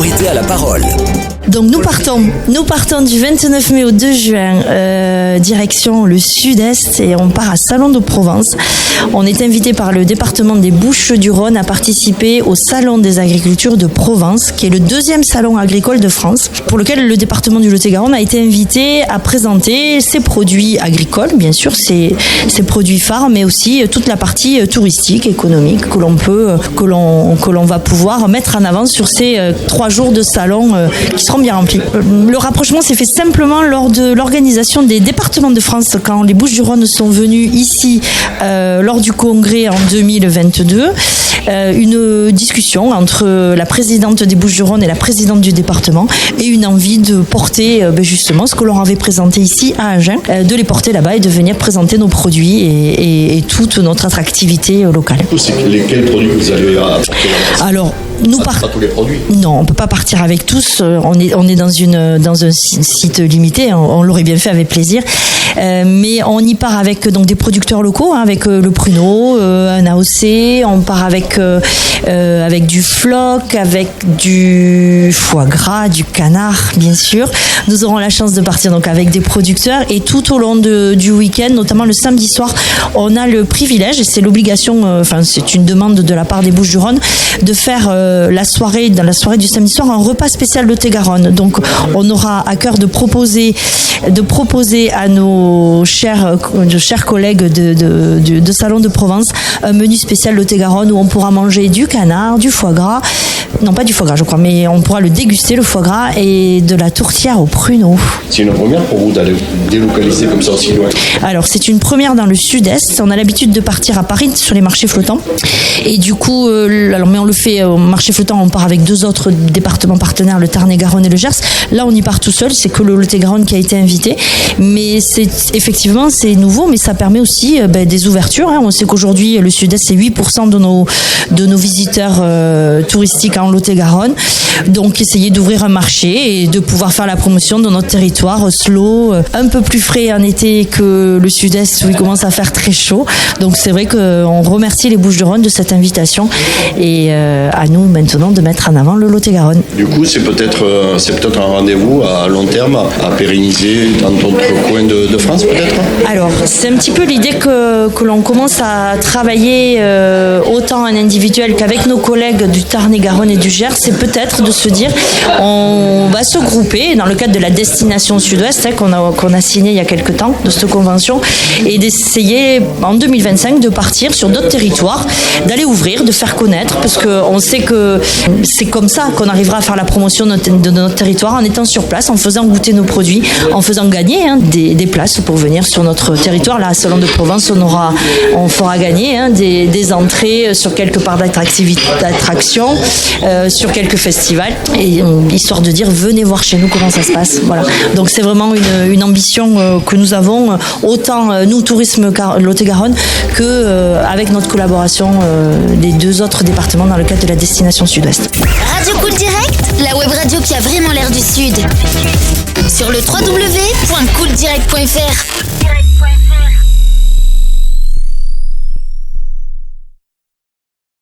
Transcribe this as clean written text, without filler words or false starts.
priorité à la parole. Donc nous partons du 29 mai au 2 juin, direction le sud-est, et on part à Salon de Provence. On est invité par le département des Bouches-du-Rhône à participer au Salon des agricultures de Provence, qui est le deuxième salon agricole de France, pour lequel le département du Lot-et-Garonne a été invité à présenter ses produits agricoles, bien sûr, ses produits phares, mais aussi toute la partie touristique, économique, que l'on va pouvoir mettre en avant sur ces 3 jours de salon qui seront bien remplis. Le rapprochement s'est fait simplement lors de l'organisation des départements de France, quand les Bouches-du-Rhône sont venus ici lors du congrès en 2022. Une discussion entre la présidente des Bouches-du-Rhône et la présidente du département, et une envie de porter justement ce que l'on avait présenté ici à Agen, de les porter là-bas et de venir présenter nos produits et toute notre attractivité locale. C'est lesquels produits vous allez apporter là-bas? Alors, pas tous les produits. Non, on peut pas partir avec tous. On est dans un site limité. On l'aurait bien fait avec plaisir, mais on y part avec donc des producteurs locaux, avec le pruneau, un AOC. On part avec du phoque, avec du foie gras, du canard, bien sûr. Nous aurons la chance de partir donc avec des producteurs, et tout au long du week-end, notamment le samedi soir, on a le privilège, et c'est l'obligation. C'est une demande de la part des Bouches-du-Rhône de faire dans la soirée du samedi soir, un repas spécial Lot-et-Garonne. Donc, on aura à cœur de proposer à nos chers collègues de Salon de Provence un menu spécial Lot-et-Garonne où on pourra manger du canard, du foie gras, non pas du foie gras je crois, mais on pourra le déguster, le foie gras, et de la tourtière au pruneau. C'est une première pour vous d'aller délocaliser comme ça aussi loin? Alors, c'est une première dans le sud-est. On a l'habitude de partir à Paris sur les marchés flottants, et du coup, mais on le fait au marché flottant, on part avec 2 autres départements partenaires, le Tarn-et-Garonne et le Gers. Là, on y part tout seul, c'est que le Lot-et-Garonne qui a été invité, mais c'est nouveau, mais ça permet aussi des ouvertures. On sait qu'aujourd'hui, le sud-est, c'est 8% de nos visiteurs touristiques en Lot-et-Garonne. Donc, essayer d'ouvrir un marché et de pouvoir faire la promotion de notre territoire slow, un peu plus frais en été que le sud-est où il commence à faire très chaud. Donc, c'est vrai qu'on remercie les Bouches-du-Rhône de cette invitation, et à nous maintenant de mettre en avant le Lot-et-Garonne. Du coup, c'est peut-être un rendez-vous à long terme à pérenniser dans d'autres coins de France, peut-être? Alors, c'est un petit peu l'idée que l'on commence à travailler autant en individuel qu'avec nos collègues du Tarn-et-Garonne et du Gers. C'est peut-être de se dire, on va se grouper dans le cadre de la destination sud-ouest qu'on a signé il y a quelques temps, de cette convention, et d'essayer en 2025 de partir sur d'autres territoires, d'aller ouvrir, de faire connaître, parce qu'on sait que c'est comme ça qu'on arrivera à faire la promotion de notre territoire, en étant sur place, en faisant goûter nos produits, en faisant gagner des places pour venir sur notre territoire. Là, à Salon de Provence, on fera gagner des entrées sur quelques parts d'attraction, sur quelques festivals, et histoire de dire, venez voir chez nous comment ça se passe. Voilà. Donc c'est vraiment une ambition que nous avons, autant nous, Tourisme Lot-et-Garonne, que avec notre collaboration des 2 autres départements dans le cadre de la destination sud-ouest. Radio Cool Direct, la web radio qui a vraiment l'air du sud. Sur le www.cooldirect.fr.